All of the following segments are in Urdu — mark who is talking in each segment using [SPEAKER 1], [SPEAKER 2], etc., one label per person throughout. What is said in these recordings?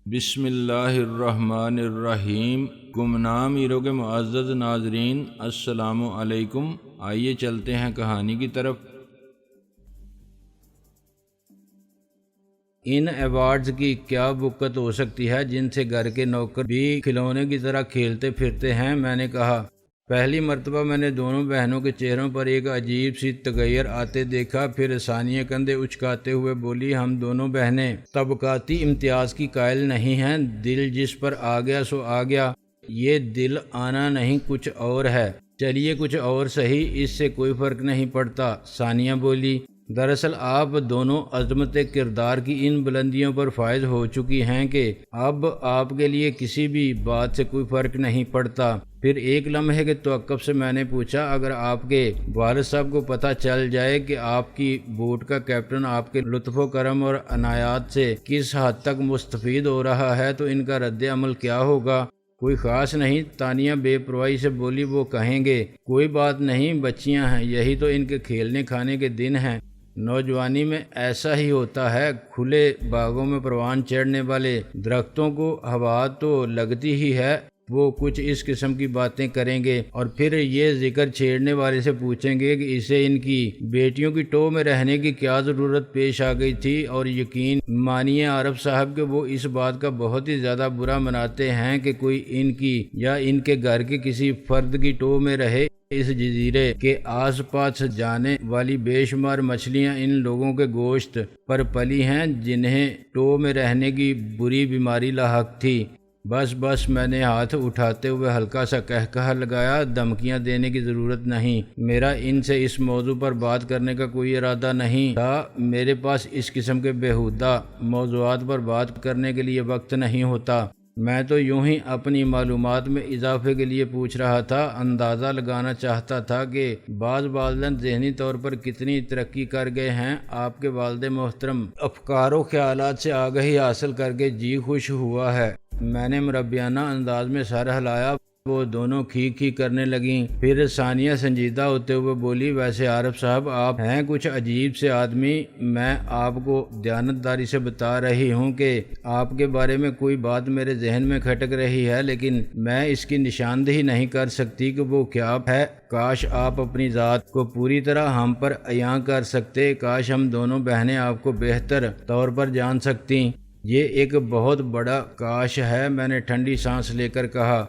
[SPEAKER 1] بسم اللہ الرحمن الرحیم۔ گمنام ہیرو کے معزز ناظرین، السلام علیکم۔ آئیے چلتے ہیں کہانی کی طرف۔ ان ایوارڈز کی کیا بکت ہو سکتی ہے جن سے گھر کے نوکر بھی کھلونے کی طرح کھیلتے پھرتے ہیں؟ میں نے کہا۔ پہلی مرتبہ میں نے دونوں بہنوں کے چہروں پر ایک عجیب سی تغیر آتے دیکھا۔ پھر ثانیہ کندھے اچکاتے ہوئے بولی، ہم دونوں بہنیں طبقاتی امتیاز کی قائل نہیں ہیں۔ دل جس پر آ گیا سو آ گیا۔ یہ دل آنا نہیں، کچھ اور ہے۔ چلیے کچھ اور صحیح، اس سے کوئی فرق نہیں پڑتا، ثانیہ بولی۔ دراصل آپ دونوں عظمت کردار کی ان بلندیوں پر فائز ہو چکی ہیں کہ اب آپ کے لیے کسی بھی بات سے کوئی فرق نہیں پڑتا۔ پھر ایک لمحے کے توقف سے میں نے پوچھا، اگر آپ کے والد صاحب کو پتہ چل جائے کہ آپ کی بوٹ کا کیپٹن آپ کے لطف و کرم اور عنایات سے کس حد تک مستفید ہو رہا ہے تو ان کا رد عمل کیا ہوگا؟ کوئی خاص نہیں، تانیہ بے پرواہی سے بولی۔ وہ کہیں گے کوئی بات نہیں، بچیاں ہیں، یہی تو ان کے کھیلنے کھانے کے دن ہیں۔ نوجوانی میں ایسا ہی ہوتا ہے، کھلے باغوں میں پروان چڑھنے والے درختوں کو ہوا تو لگتی ہی ہے۔ وہ کچھ اس قسم کی باتیں کریں گے اور پھر یہ ذکر چھیڑنے والے سے پوچھیں گے کہ اسے ان کی بیٹیوں کی ٹو میں رہنے کی کیا ضرورت پیش آ گئی تھی، اور یقین مانیے عارف صاحب کہ وہ اس بات کا بہت ہی زیادہ برا مناتے ہیں کہ کوئی ان کی یا ان کے گھر کے کسی فرد کی ٹو میں رہے۔ اس جزیرے کے آس پاس جانے والی بے شمار مچھلیاں ان لوگوں کے گوشت پر پلی ہیں جنہیں ٹو میں رہنے کی بری بیماری لاحق تھی۔ بس میں نے ہاتھ اٹھاتے ہوئے ہلکا سا قہقہہ لگایا۔ دھمکیاں دینے کی ضرورت نہیں، میرا ان سے اس موضوع پر بات کرنے کا کوئی ارادہ نہیں تھا۔ میرے پاس اس قسم کے بیہودہ موضوعات پر بات کرنے کے لیے وقت نہیں ہوتا۔ میں تو یوں ہی اپنی معلومات میں اضافے کے لیے پوچھ رہا تھا، اندازہ لگانا چاہتا تھا کہ بعض والدین ذہنی طور پر کتنی ترقی کر گئے ہیں۔ آپ کے والد محترم افکار و خیالات سے آگاہی حاصل کر کے جی خوش ہوا ہے۔ میں نے مربیانہ انداز میں سر ہلایا۔ وہ دونوں کھی کرنے لگیں۔ پھر ثانیہ سنجیدہ ہوتے ہوئے بولی، ویسے عارف صاحب آپ ہیں کچھ عجیب سے آدمی۔ میں آپ کو دیانتداری سے بتا رہی ہوں کہ آپ کے بارے میں کوئی بات میرے ذہن میں کھٹک رہی ہے، لیکن میں اس کی نشاندہی نہیں کر سکتی کہ وہ کیا ہے۔ کاش آپ اپنی ذات کو پوری طرح ہم پر عیاں کر سکتے، کاش ہم دونوں بہنیں آپ کو بہتر طور پر جان سکتی۔ یہ ایک بہت بڑا کاش ہے، میں نے ٹھنڈی سانس لے کر کہا۔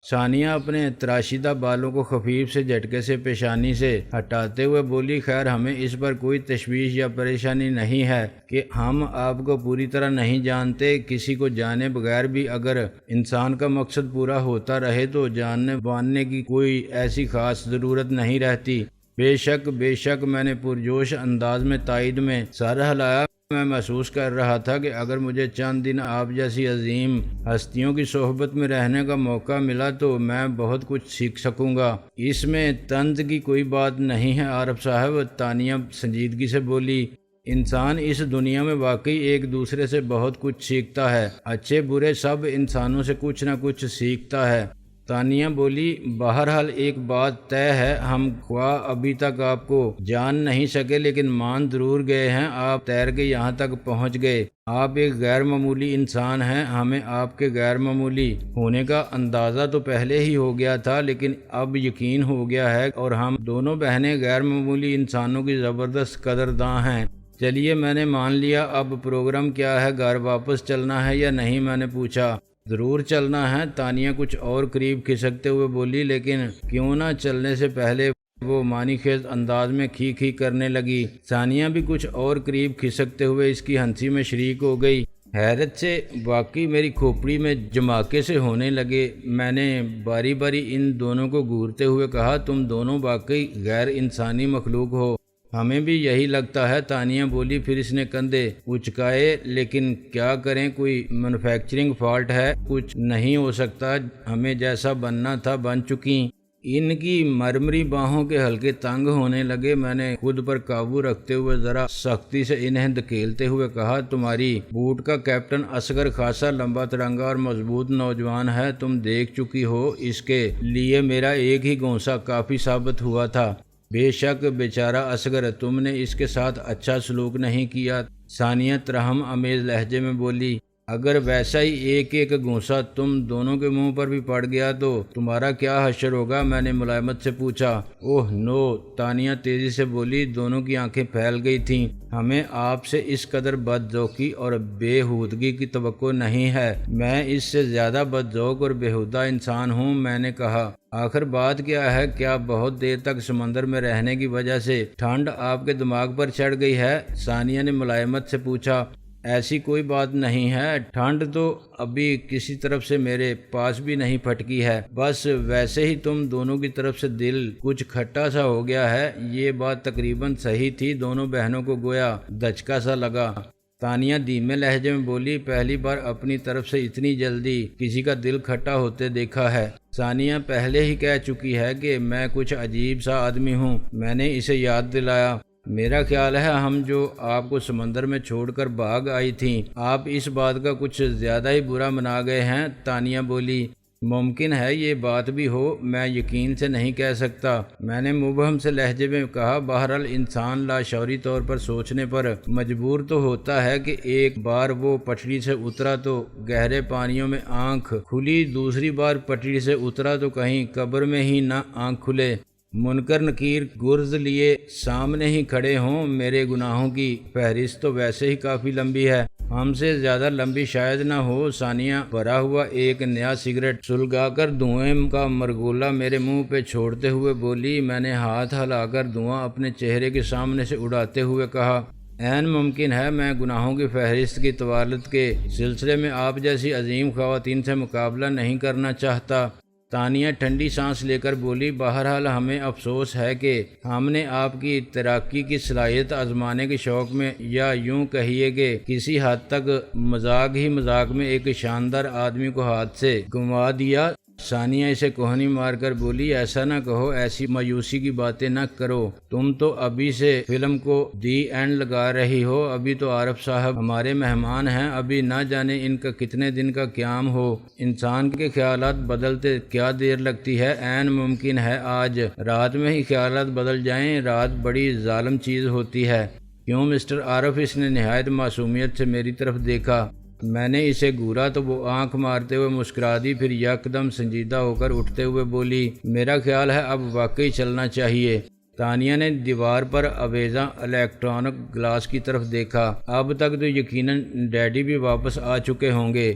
[SPEAKER 1] ثانیہ اپنے تراشیدہ بالوں کو خفیف سے جھٹکے سے پیشانی سے ہٹاتے ہوئے بولی، خیر ہمیں اس پر کوئی تشویش یا پریشانی نہیں ہے کہ ہم آپ کو پوری طرح نہیں جانتے۔ کسی کو جانے بغیر بھی اگر انسان کا مقصد پورا ہوتا رہے تو جاننے باننے کی کوئی ایسی خاص ضرورت نہیں رہتی۔ بے شک، میں نے پرجوش انداز میں تائید میں سر ہلایا۔ میں محسوس کر رہا تھا کہ اگر مجھے چند دن آپ جیسی عظیم ہستیوں کی صحبت میں رہنے کا موقع ملا تو میں بہت کچھ سیکھ سکوں گا۔ اس میں طنز کی کوئی بات نہیں ہے عارف صاحب، تانیہ سنجیدگی سے بولی۔ انسان اس دنیا میں واقعی ایک دوسرے سے بہت کچھ سیکھتا ہے، اچھے برے سب انسانوں سے کچھ نہ کچھ سیکھتا ہے۔ تانیہ بولی، بہرحال ایک بات طے ہے، ہم خواہ ابھی تک آپ کو جان نہیں سکے لیکن مان ضرور گئے ہیں۔ آپ تیر کے یہاں تک پہنچ گئے۔ آپ ایک غیر معمولی انسان ہیں۔ ہمیں آپ کے غیر معمولی ہونے کا اندازہ تو پہلے ہی ہو گیا تھا، لیکن اب یقین ہو گیا ہے، اور ہم دونوں بہنیں غیر معمولی انسانوں کی زبردست قدرداں ہیں۔ چلیے میں نے مان لیا، اب پروگرام کیا ہے؟ گھر واپس چلنا ہے یا نہیں؟ میں نے پوچھا۔ ضرور چلنا ہے، تانیہ کچھ اور قریب کھسکتے ہوئے بولی، لیکن کیوں نہ چلنے سے پہلے وہ معنی خیز انداز میں کھی کرنے لگی۔ ثانیہ بھی کچھ اور قریب کھسکتے ہوئے اس کی ہنسی میں شریک ہو گئی۔ حیرت سے واقعی میری کھوپڑی میں جماکے سے ہونے لگے۔ میں نے باری باری ان دونوں کو گھورتے ہوئے کہا، تم دونوں واقعی غیر انسانی مخلوق ہو۔ ہمیں بھی یہی لگتا ہے، تانیہ بولی۔ پھر اس نے کندھے اچکائے، لیکن کیا کریں، کوئی مینوفیکچرنگ فالٹ ہے، کچھ نہیں ہو سکتا، ہمیں جیسا بننا تھا بن چکی۔ ان کی مرمری باہوں کے ہلکے تنگ ہونے لگے۔ میں نے خود پر قابو رکھتے ہوئے ذرا سختی سے انہیں دھکیلتے ہوئے کہا، تمہاری بوٹ کا کیپٹن اصغر خاصا لمبا ترنگا اور مضبوط نوجوان ہے، تم دیکھ چکی ہو، اس کے لیے میرا ایک ہی گونسا کافی ثابت ہوا تھا۔ بے شک بیچارہ اصغر، تم نے اس کے ساتھ اچھا سلوک نہیں کیا، ثانیہ ترحم امیز لہجے میں بولی۔ اگر ویسا ہی ایک ایک گھونسا تم دونوں کے منہ پر بھی پڑ گیا تو تمہارا کیا حشر ہوگا؟ میں نے ملائمت سے پوچھا۔ اوہ نو، تانیہ تیزی سے بولی۔ دونوں کی آنکھیں پھیل گئی تھیں۔ ہمیں آپ سے اس قدر بدذوقی اور بےہودگی کی توقع نہیں ہے۔ میں اس سے زیادہ بدذوق اور بےہودہ انسان ہوں۔ میں نے کہا، آخر بات کیا ہے؟ کیا بہت دیر تک سمندر میں رہنے کی وجہ سے ٹھنڈ آپ کے دماغ پر چڑھ گئی ہے؟ ثانیہ نے ملائمت سے پوچھا۔ ایسی کوئی بات نہیں ہے، ٹھنڈ تو ابھی کسی طرف سے میرے پاس بھی نہیں پھٹکی ہے، بس ویسے ہی تم دونوں کی طرف سے دل کچھ کھٹا سا ہو گیا ہے۔ یہ بات تقریباً صحیح تھی۔ دونوں بہنوں کو گویا دھچکا سا لگا۔ تانیہ دھیمے لہجے میں بولی، پہلی بار اپنی طرف سے اتنی جلدی کسی کا دل کھٹا ہوتے دیکھا ہے۔ ثانیہ پہلے ہی کہہ چکی ہے کہ میں کچھ عجیب سا آدمی ہوں۔ میں نے اسے یاد دلایا، میرا خیال ہے ہم جو آپ کو سمندر میں چھوڑ کر بھاگ آئی تھیں، آپ اس بات کا کچھ زیادہ ہی برا منا گئے ہیں۔ تانیہ بولی، ممکن ہے یہ بات بھی ہو، میں یقین سے نہیں کہہ سکتا۔ میں نے مبہم سے لہجے میں کہا، بہرحال انسان لاشعوری طور پر سوچنے پر مجبور تو ہوتا ہے کہ ایک بار وہ پٹڑی سے اترا تو گہرے پانیوں میں آنکھ کھلی، دوسری بار پٹڑی سے اترا تو کہیں قبر میں ہی نہ آنکھ کھلے۔ منکر نکیر گرز لیے سامنے ہی کھڑے ہوں۔ میرے گناہوں کی فہرست تو ویسے ہی کافی لمبی ہے، ہم سے زیادہ لمبی شاید نہ ہو۔ ثانیہ بھرا ہوا ایک نیا سگریٹ سلگا کر دھوئیں کا مرگولہ میرے منہ پہ چھوڑتے ہوئے بولی۔ میں نے ہاتھ ہلا کر دھواں اپنے چہرے کے سامنے سے اڑاتے ہوئے کہا، عین ممکن ہے میں گناہوں کی فہرست کی طوالت کے سلسلے میں آپ جیسی عظیم خواتین سے مقابلہ نہیں کرنا چاہتا۔ تانیہ ٹھنڈی سانس لے کر بولی، بہرحال ہمیں افسوس ہے کہ ہم نے آپ کی تیراکی کی صلاحیت آزمانے کے شوق میں، یا یوں کہیے کہ کسی حد تک مذاق ہی مذاق میں، ایک شاندار آدمی کو ہاتھ سے گنوا دیا۔ ثانیہ اسے کوہنی مار کر بولی، ایسا نہ کہو، ایسی مایوسی کی باتیں نہ کرو، تم تو ابھی سے فلم کو دی اینڈ لگا رہی ہو۔ ابھی تو عارف صاحب ہمارے مہمان ہیں، ابھی نہ جانے ان کا کتنے دن کا قیام ہو۔ انسان کے خیالات بدلتے کیا دیر لگتی ہے؟ عین ممکن ہے آج رات میں ہی خیالات بدل جائیں۔ رات بڑی ظالم چیز ہوتی ہے۔ کیوں مسٹر عارف؟ اس نے نہایت معصومیت سے میری طرف دیکھا۔ میں نے اسے گھورا تو وہ آنکھ مارتے ہوئے مسکرا دی، پھر یکدم سنجیدہ ہو کر اٹھتے ہوئے بولی، میرا خیال ہے اب واقعی چلنا چاہیے۔ تانیہ نے دیوار پر آویزاں الیکٹرانک گلاس کی طرف دیکھا۔ اب تک تو یقیناً ڈیڈی بھی واپس آ چکے ہوں گے۔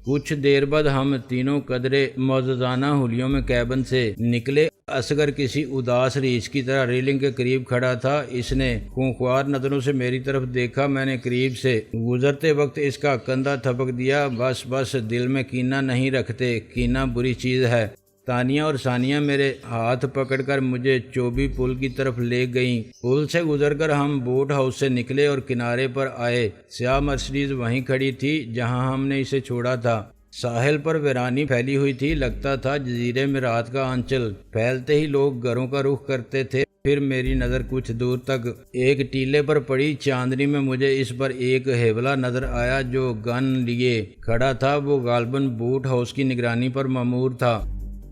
[SPEAKER 1] کچھ دیر بعد ہم تینوں قدرے معززانہ حلیوں میں کیبن سے نکلے۔ اصغر کسی اداس ریچھ کی طرح ریلنگ کے قریب کھڑا تھا۔ اس نے خونخوار نظروں سے میری طرف دیکھا۔ میں نے قریب سے گزرتے وقت اس کا کندھا تھپک دیا۔ بس دل میں کینہ نہیں رکھتے، کینہ بری چیز ہے۔ تانیہ اور ثانیہ میرے ہاتھ پکڑ کر مجھے چوبی پل کی طرف لے گئیں۔ پل سے گزر کر ہم بوٹ ہاؤس سے نکلے اور کنارے پر آئے۔ سیاہ مرسیڈیز وہیں کھڑی تھی جہاں ہم نے اسے چھوڑا تھا۔ ساحل پر ویرانی پھیلی ہوئی تھی، لگتا تھا جزیرے میں رات کا آنچل پھیلتے ہی لوگ گھروں کا رخ کرتے تھے۔ پھر میری نظر کچھ دور تک ایک ٹیلے پر پڑی چاندنی میں مجھے اس پر ایک ہیولا نظر آیا جو گن لیے کھڑا تھا۔ وہ غالباً بوٹ ہاؤس کی نگرانی پر مامور تھا۔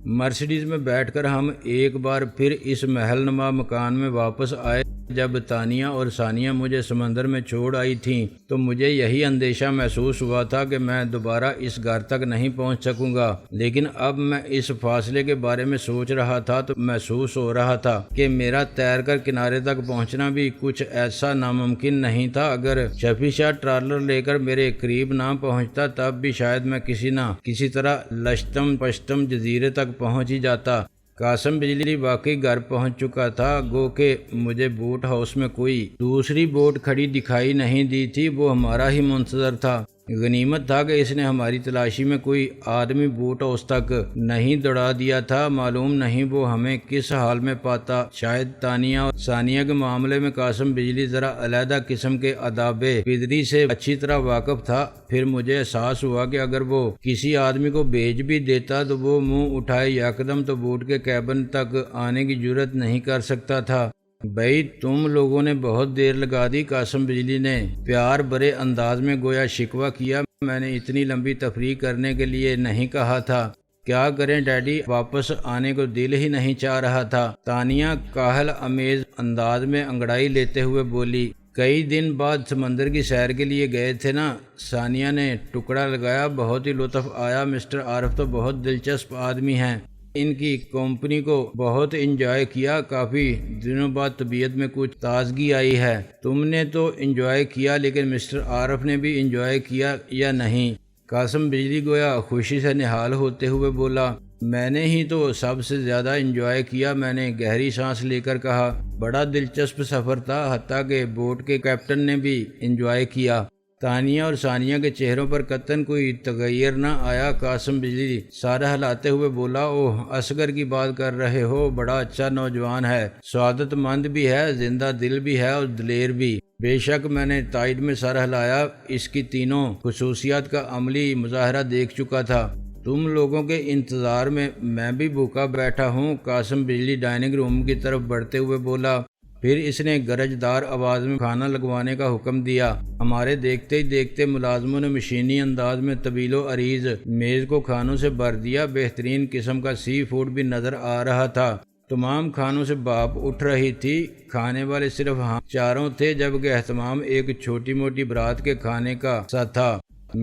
[SPEAKER 1] مرسیڈیز میں بیٹھ کر ہم ایک بار پھر اس محل نما مکان میں واپس آئے۔ جب تانیہ اور ثانیہ مجھے سمندر میں چھوڑ آئی تھیں تو مجھے یہی اندیشہ محسوس ہوا تھا کہ میں دوبارہ اس گھر تک نہیں پہنچ سکوں گا، لیکن اب میں اس فاصلے کے بارے میں سوچ رہا تھا تو محسوس ہو رہا تھا کہ میرا تیر کر کنارے تک پہنچنا بھی کچھ ایسا ناممکن نہیں تھا۔ اگر شفیع شاہ ٹرالر لے کر میرے قریب نہ پہنچتا تب بھی شاید میں کسی نہ کسی طرح لشتم پشتم جزیرے تک پہنچ ہی جاتا۔ قاسم بجلی واقعی گھر پہنچ چکا تھا، گو کہ مجھے بوٹ ہاؤس میں کوئی دوسری بوٹ کھڑی دکھائی نہیں دی تھی۔ وہ ہمارا ہی منتظر تھا۔ غنیمت تھا کہ اس نے ہماری تلاشی میں کوئی آدمی بوٹ ہاؤس تک نہیں دوڑا دیا تھا۔ معلوم نہیں وہ ہمیں کس حال میں پاتا۔ شاید تانیہ اور ثانیہ کے معاملے میں قاسم بجلی ذرا علیحدہ قسم کے آداب پدری سے اچھی طرح واقف تھا۔ پھر مجھے احساس ہوا کہ اگر وہ کسی آدمی کو بھیج بھی دیتا تو وہ منہ اٹھائے یکدم تو بوٹ کے کیبن تک آنے کی جرت نہیں کر سکتا تھا۔ بھائی تم لوگوں نے بہت دیر لگا دی، قاسم بجلی نے پیار برے انداز میں گویا شکوہ کیا۔ میں نے اتنی لمبی تفریح کرنے کے لیے نہیں کہا تھا۔ کیا کریں ڈیڈی، واپس آنے کو دل ہی نہیں چاہ رہا تھا۔ تانیہ کاہل امیز انداز میں انگڑائی لیتے ہوئے بولی، کئی دن بعد سمندر کی سیر کے لیے گئے تھے نا، ثانیہ نے ٹکڑا لگایا۔ بہت ہی لطف آیا، مسٹر عارف تو بہت دلچسپ آدمی ہیں، ان کی کمپنی کو بہت انجوائے کیا، کافی دنوں بعد طبیعت میں کچھ تازگی آئی ہے۔ تم نے تو انجوائے کیا، لیکن مسٹر عارف نے بھی انجوائے کیا یا نہیں؟ قاسم بجلی گویا خوشی سے نہال ہوتے ہوئے بولا، میں نے ہی تو سب سے زیادہ انجوائے کیا۔ میں نے گہری سانس لے کر کہا، بڑا دلچسپ سفر تھا، حتیٰ کہ بوٹ کے کیپٹن نے بھی انجوائے کیا۔ تانیہ اور ثانیہ کے چہروں پر قطعاً کوئی تغیر نہ آیا۔ قاسم بجلی سارا ہلاتے ہوئے بولا، اوہ، اصغر کی بات کر رہے ہو، بڑا اچھا نوجوان ہے، سعادت مند بھی ہے، زندہ دل بھی ہے اور دلیر بھی۔ بے شک، میں نے تائید میں سر ہلایا، اس کی تینوں خصوصیات کا عملی مظاہرہ دیکھ چکا تھا۔ تم لوگوں کے انتظار میں بھی بھوکا بیٹھا ہوں۔ قاسم بجلی ڈائننگ روم کی طرف بڑھتے ہوئے بولا، پھر اس نے گرجدار آواز میں کھانا لگوانے کا حکم دیا۔ ہمارے دیکھتے ہی دیکھتے ملازموں نے مشینی انداز میں طویل و عریض میز کو کھانوں سے بھر دیا۔ بہترین قسم کا سی فوڈ بھی نظر آ رہا تھا۔ تمام کھانوں سے بھاپ اٹھ رہی تھی۔ کھانے والے صرف ہم چاروں تھے، جبکہ اہتمام ایک چھوٹی موٹی برات کے کھانے کا سا تھا۔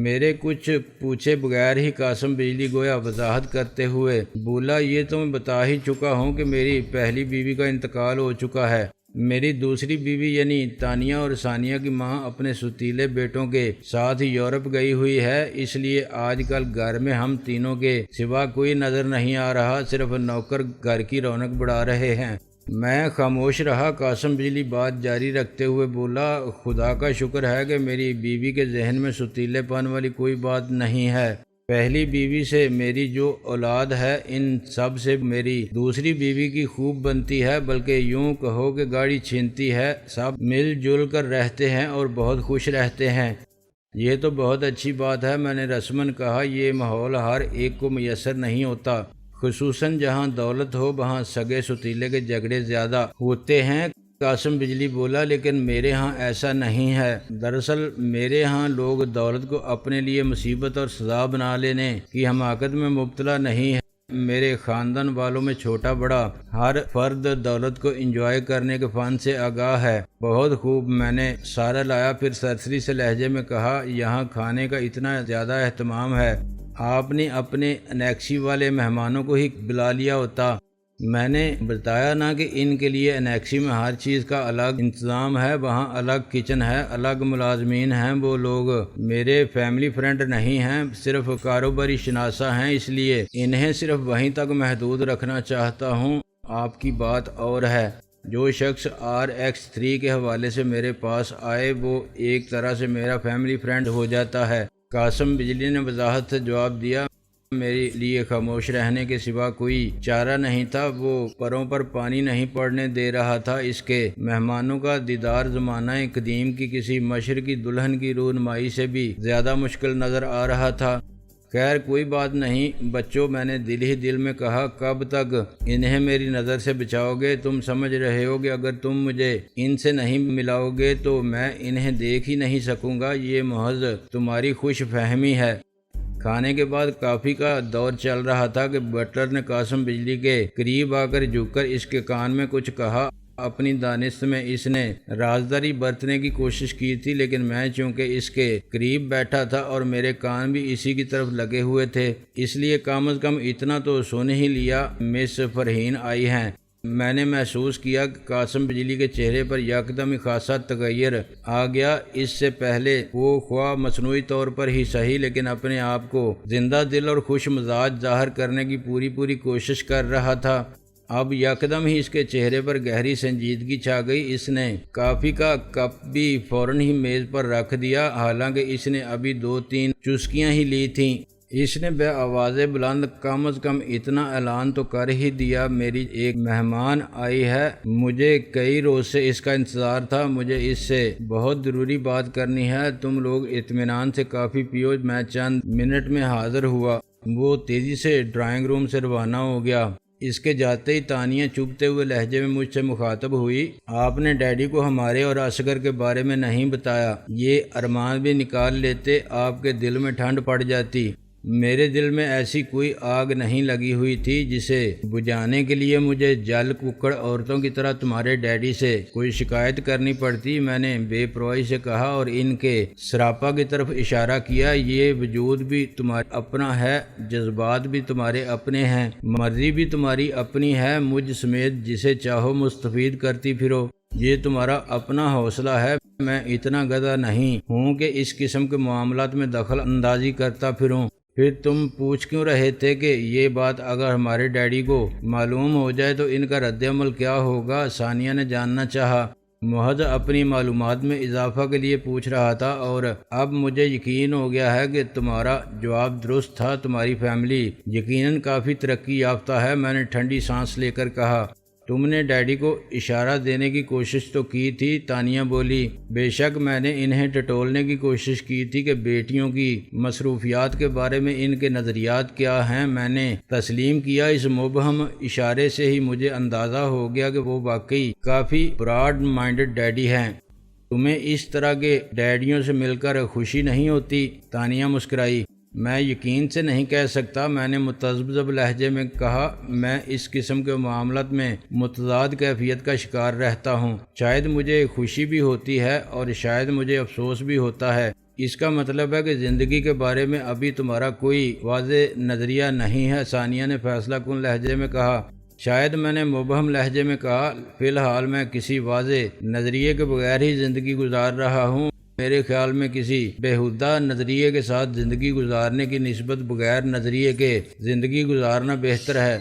[SPEAKER 1] میرے کچھ پوچھے بغیر ہی قاسم بجلی گویا وضاحت کرتے ہوئے بولا، یہ تو میں بتا ہی چکا ہوں کہ میری پہلی بیوی کا انتقال ہو چکا ہے۔ میری دوسری بیوی یعنی تانیہ اور ثانیہ کی ماں اپنے ستیلے بیٹوں کے ساتھ یورپ گئی ہوئی ہے، اس لیے آج کل گھر میں ہم تینوں کے سوا کوئی نظر نہیں آ رہا، صرف نوکر گھر کی رونق بڑھا رہے ہیں۔ میں خاموش رہا۔ قاسم بجلی بات جاری رکھتے ہوئے بولا، خدا کا شکر ہے کہ میری بیوی کے ذہن میں ستیلے پن والی کوئی بات نہیں ہے۔ پہلی بیوی سے میری جو اولاد ہے، ان سب سے میری دوسری بیوی کی خوب بنتی ہے، بلکہ یوں کہو کہ گاڑی چھینتی ہے۔ سب مل جل کر رہتے ہیں اور بہت خوش رہتے ہیں۔ یہ تو بہت اچھی بات ہے، میں نے رسماً کہا، یہ ماحول ہر ایک کو میسر نہیں ہوتا، خصوصاً جہاں دولت ہو، وہاں سگے ستیلے کے جھگڑے زیادہ ہوتے ہیں۔ قاسم بجلی بولا، لیکن میرے ہاں ایسا نہیں ہے۔ دراصل میرے ہاں لوگ دولت کو اپنے لیے مصیبت اور سزا بنا لینے کی حماقت میں مبتلا نہیں ہے۔ میرے خاندان والوں میں چھوٹا بڑا ہر فرد دولت کو انجوائے کرنے کے فن سے آگاہ ہے۔ بہت خوب، میں نے سارا لایا، پھر سرسری سے لہجے میں کہا، یہاں کھانے کا اتنا زیادہ اہتمام ہے، آپ نے اپنے انیکسی والے مہمانوں کو ہی بلا لیا ہوتا۔ میں نے بتایا نا کہ ان کے لیے انیکسی میں ہر چیز کا الگ انتظام ہے، وہاں الگ کچن ہے، الگ ملازمین ہیں۔ وہ لوگ میرے فیملی فرینڈ نہیں ہیں، صرف کاروباری شناسہ ہیں، اس لیے انہیں صرف وہیں تک محدود رکھنا چاہتا ہوں۔ آپ کی بات اور ہے۔ جو شخص RX3 کے حوالے سے میرے پاس آئے، وہ ایک طرح سے میرا فیملی فرینڈ ہو جاتا ہے۔ قاسم بجلی نے وضاحت سے جواب دیا۔ میرے لیے خاموش رہنے کے سوا کوئی چارہ نہیں تھا۔ وہ پروں پر پانی نہیں پڑنے دے رہا تھا۔ اس کے مہمانوں کا دیدار زمانہ قدیم کی کسی مشرقی دلہن کی رونمائی سے بھی زیادہ مشکل نظر آ رہا تھا۔ خیر کوئی بات نہیں بچوں، میں نے دل ہی دل میں کہا، کب تک انہیں میری نظر سے بچاؤ گے؟ تم سمجھ رہے ہو کہ اگر تم مجھے ان سے نہیں ملاؤ گے تو میں انہیں دیکھ ہی نہیں سکوں گا۔ یہ محض تمہاری خوش فہمی ہے۔ کھانے کے بعد کافی کا دور چل رہا تھا کہ بٹلر نے قاسم بجلی کے قریب آ کر جھک کر اس کے کان میں کچھ کہا۔ اپنی دانست میں اس نے رازداری برتنے کی کوشش کی تھی، لیکن میں چونکہ اس کے قریب بیٹھا تھا اور میرے کان بھی اسی کی طرف لگے ہوئے تھے، اس لیے کم از کم اتنا تو سن ہی لیا۔ مس فرحین آئی ہیں۔ میں نے محسوس کیا کہ قاسم بجلی کے چہرے پر یکدم ہی خاصا تغیر آ گیا۔ اس سے پہلے وہ خواہ مصنوعی طور پر ہی صحیح لیکن اپنے آپ کو زندہ دل اور خوش مزاج ظاہر کرنے کی پوری کوشش کر رہا تھا۔ اب یکدم ہی اس کے چہرے پر گہری سنجیدگی چھا گئی۔ اس نے کافی کا کپ بھی فوراً ہی میز پر رکھ دیا، حالانکہ اس نے ابھی 2-3 چسکیاں ہی لی تھیں۔ اس نے بے آواز بلند کم از کم اتنا اعلان تو کر ہی دیا، میری ایک مہمان آئی ہے۔ مجھے کئی روز سے اس کا انتظار تھا، مجھے اس سے بہت ضروری بات کرنی ہے۔ تم لوگ اطمینان سے کافی پیو، میں چند منٹ میں حاضر ہوا۔ وہ تیزی سے ڈرائنگ روم سے روانہ ہو گیا۔ اس کے جاتے ہی تانیہ چبھتے ہوئے لہجے میں مجھ سے مخاطب ہوئی، آپ نے ڈیڈی کو ہمارے اور اصغر کے بارے میں نہیں بتایا، یہ ارمان بھی نکال لیتے، آپ کے دل میں ٹھنڈ پڑ جاتی۔ میرے دل میں ایسی کوئی آگ نہیں لگی ہوئی تھی جسے بجھانے کے لیے مجھے جل ککڑ عورتوں کی طرح تمہارے ڈیڈی سے کوئی شکایت کرنی پڑتی۔ میں نے بے پرواہی سے کہا اور ان کے سراپا کی طرف اشارہ کیا۔ یہ وجود بھی تمہارا اپنا ہے، جذبات بھی تمہارے اپنے ہیں، مرضی بھی تمہاری اپنی ہے، مجھ سمیت جسے چاہو مستفید کرتی پھرو۔ یہ تمہارا اپنا حوصلہ ہے، میں اتنا گدھا نہیں ہوں کہ اس قسم کے معاملات میں دخل اندازی کرتا پھروں۔ پھر تم پوچھ کیوں رہے تھے کہ یہ بات اگر ہمارے ڈیڈی کو معلوم ہو جائے تو ان کا رد عمل کیا ہوگا؟ ثانیہ نے جاننا چاہا۔ محض اپنی معلومات میں اضافہ کے لیے پوچھ رہا تھا، اور اب مجھے یقین ہو گیا ہے کہ تمہارا جواب درست تھا۔ تمہاری فیملی یقیناً کافی ترقی یافتہ ہے۔ میں نے ٹھنڈی سانس لے کر کہا۔ تم نے ڈیڈی کو اشارہ دینے کی کوشش تو کی تھی، تانیہ بولی۔ بے شک میں نے انہیں ٹٹولنے کی کوشش کی تھی کہ بیٹیوں کی مصروفیات کے بارے میں ان کے نظریات کیا ہیں۔ میں نے تسلیم کیا۔ اس مبہم اشارے سے ہی مجھے اندازہ ہو گیا کہ وہ واقعی کافی براڈ مائنڈڈ ڈیڈی ہیں۔ تمہیں اس طرح کے ڈیڈیوں سے مل کر خوشی نہیں ہوتی؟ تانیہ مسکرائی۔ میں یقین سے نہیں کہہ سکتا، میں نے متذبذب لہجے میں کہا۔ میں اس قسم کے معاملات میں متضاد کیفیت کا شکار رہتا ہوں۔ شاید مجھے خوشی بھی ہوتی ہے اور شاید مجھے افسوس بھی ہوتا ہے۔ اس کا مطلب ہے کہ زندگی کے بارے میں ابھی تمہارا کوئی واضح نظریہ نہیں ہے، ثانیہ نے فیصلہ کن لہجے میں کہا۔ شاید میں نے مبہم لہجے میں کہا۔ فی الحال میں کسی واضح نظریے کے بغیر ہی زندگی گزار رہا ہوں۔ میرے خیال میں کسی بیہودہ نظریے کے ساتھ زندگی گزارنے کی نسبت بغیر نظریے کے زندگی گزارنا بہتر ہے۔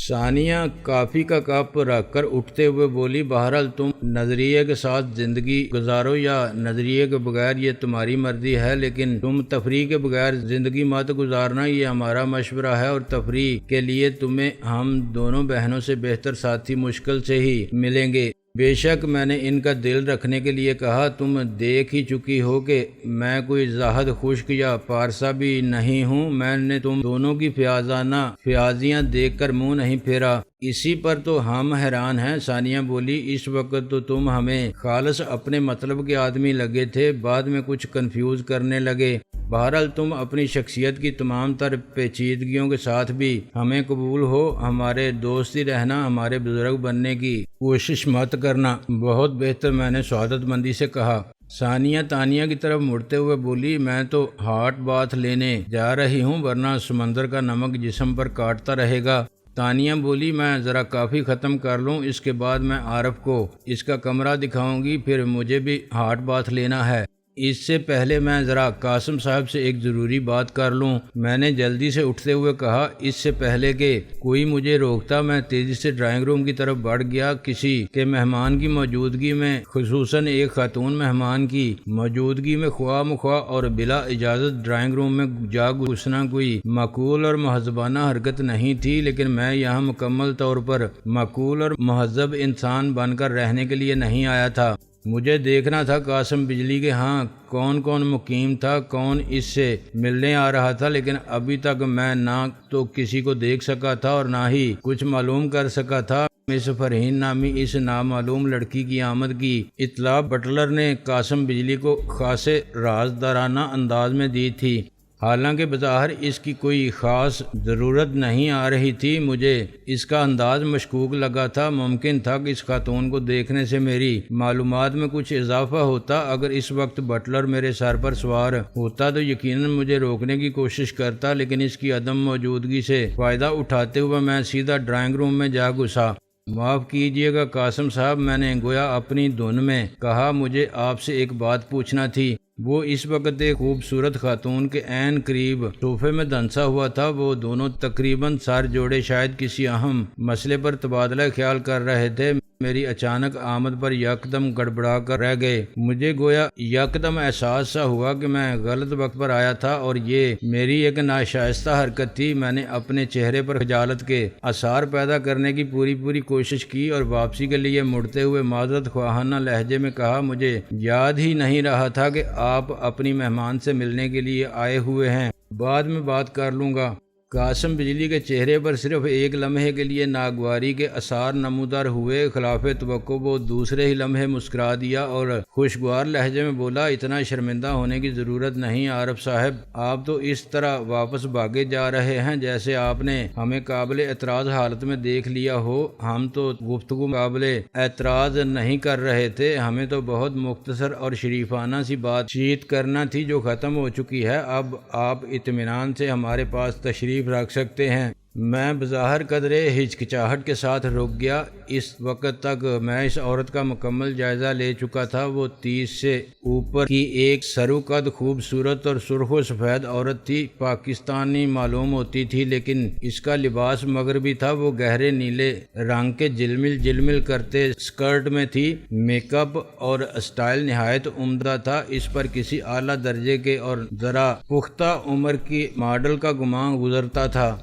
[SPEAKER 1] ثانیہ کافی کا کپ رکھ کر اٹھتے ہوئے بولی، بہرحال تم نظریے کے ساتھ زندگی گزارو یا نظریے کے بغیر، یہ تمہاری مرضی ہے، لیکن تم تفریح کے بغیر زندگی مت گزارنا، یہ ہمارا مشورہ ہے، اور تفریح کے لیے تمہیں ہم دونوں بہنوں سے بہتر ساتھی مشکل سے ہی ملیں گے۔ بے شک میں نے ان کا دل رکھنے کے لیے کہا۔ تم دیکھ ہی چکی ہو کہ میں کوئی زاہد خشک یا پارسا بھی نہیں ہوں۔ میں نے تم دونوں کی فیاضانہ فیاضیاں دیکھ کر منہ نہیں پھیرا۔ اسی پر تو ہم حیران ہیں، ثانیہ بولی۔ اس وقت تو تم ہمیں خالص اپنے مطلب کے آدمی لگے تھے، بعد میں کچھ کنفیوز کرنے لگے۔ بہرحال تم اپنی شخصیت کی تمام تر پیچیدگیوں کے ساتھ بھی ہمیں قبول ہو، ہمارے دوست ہی رہنا، ہمارے بزرگ بننے کی کوشش مت کرنا۔ بہت بہتر، میں نے سعادت مندی سے کہا۔ ثانیہ تانیہ کی طرف مڑتے ہوئے بولی، میں تو ہاٹ باتھ لینے جا رہی ہوں، ورنہ سمندر کا نمک جسم پر کاٹتا رہے گا۔ تانیہ بولی، میں ذرا کافی ختم کر لوں، اس کے بعد میں عارف کو اس کا کمرہ دکھاؤں گی، پھر مجھے بھی ہاٹ باتھ لینا ہے۔ اس سے پہلے میں ذرا قاسم صاحب سے ایک ضروری بات کر لوں، میں نے جلدی سے اٹھتے ہوئے کہا۔ اس سے پہلے کہ کوئی مجھے روکتا میں تیزی سے ڈرائنگ روم کی طرف بڑھ گیا۔ کسی کے مہمان کی موجودگی میں، خصوصاً ایک خاتون مہمان کی موجودگی میں، خواہ مخواہ اور بلا اجازت ڈرائنگ روم میں جا گھسنا کوئی معقول اور مہذبانہ حرکت نہیں تھی، لیکن میں یہاں مکمل طور پر معقول اور مہذب انسان بن کر رہنے کے لیے نہیں آیا تھا۔ مجھے دیکھنا تھا قاسم بجلی کے ہاں کون کون مقیم تھا، کون اس سے ملنے آ رہا تھا، لیکن ابھی تک میں نہ تو کسی کو دیکھ سکا تھا اور نہ ہی کچھ معلوم کر سکا تھا۔ مس فرحین نامی اس نامعلوم لڑکی کی آمد کی اطلاع بٹلر نے قاسم بجلی کو خاصے رازدارانہ انداز میں دی تھی، حالانکہ بظاہر اس کی کوئی خاص ضرورت نہیں آ رہی تھی۔ مجھے اس کا انداز مشکوک لگا تھا۔ ممکن تھا کہ اس خاتون کو دیکھنے سے میری معلومات میں کچھ اضافہ ہوتا۔ اگر اس وقت بٹلر میرے سر پر سوار ہوتا تو یقیناً مجھے روکنے کی کوشش کرتا، لیکن اس کی عدم موجودگی سے فائدہ اٹھاتے ہوئے میں سیدھا ڈرائنگ روم میں جا گھسا۔ معاف کیجیے گا قاسم صاحب، میں نے گویا اپنی دھن میں کہا، مجھے آپ سے ایک بات پوچھنا تھی۔ وہ اس وقت ایک خوبصورت خاتون کے عین قریب صوفے میں دھنسا ہوا تھا۔ وہ دونوں تقریباً سر جوڑے شاید کسی اہم مسئلے پر تبادلہ خیال کر رہے تھے۔ میری اچانک آمد پر یکدم گڑبڑا کر رہ گئے۔ مجھے گویا یکدم احساس سا ہوا کہ میں غلط وقت پر آیا تھا اور یہ میری ایک ناشائستہ حرکت تھی۔ میں نے اپنے چہرے پر خجالت کے آثار پیدا کرنے کی پوری کوشش کی اور واپسی کے لیے مڑتے ہوئے معذرت خواہانہ لہجے میں کہا، مجھے یاد ہی نہیں رہا تھا کہ آپ اپنی مہمان سے ملنے کے لیے آئے ہوئے ہیں، بعد میں بات کر لوں گا۔ قاسم بجلی کے چہرے پر صرف ایک لمحے کے لیے ناگواری کے آثار نمودار ہوئے۔ خلاف توقع وہ دوسرے ہی لمحے مسکرا دیا اور خوشگوار لہجے میں بولا، اتنا شرمندہ ہونے کی ضرورت نہیں عارف صاحب، آپ تو اس طرح واپس بھاگے جا رہے ہیں جیسے آپ نے ہمیں قابل اعتراض حالت میں دیکھ لیا ہو۔ ہم تو گفتگو قابل اعتراض نہیں کر رہے تھے، ہمیں تو بہت مختصر اور شریفانہ سی بات چیت کرنا تھی جو ختم ہو چکی ہے۔ اب آپ اطمینان سے ہمارے پاس تشریف رکھ سکتے ہیں۔ میں بظاہر قدرے ہچکچاہٹ کے ساتھ رک گیا۔ اس وقت تک میں اس عورت کا مکمل جائزہ لے چکا تھا۔ وہ 30 سے اوپر کی ایک سرو قد خوبصورت اور سرخ و سفید عورت تھی۔ پاکستانی معلوم ہوتی تھی لیکن اس کا لباس مغربی تھا۔ وہ گہرے نیلے رنگ کے جلمل جلمل کرتے اسکرٹ میں تھی۔ میک اپ اور اسٹائل نہایت عمدہ تھا۔ اس پر کسی اعلیٰ درجے کے اور ذرا پختہ عمر کی ماڈل کا گمان گزرتا تھا۔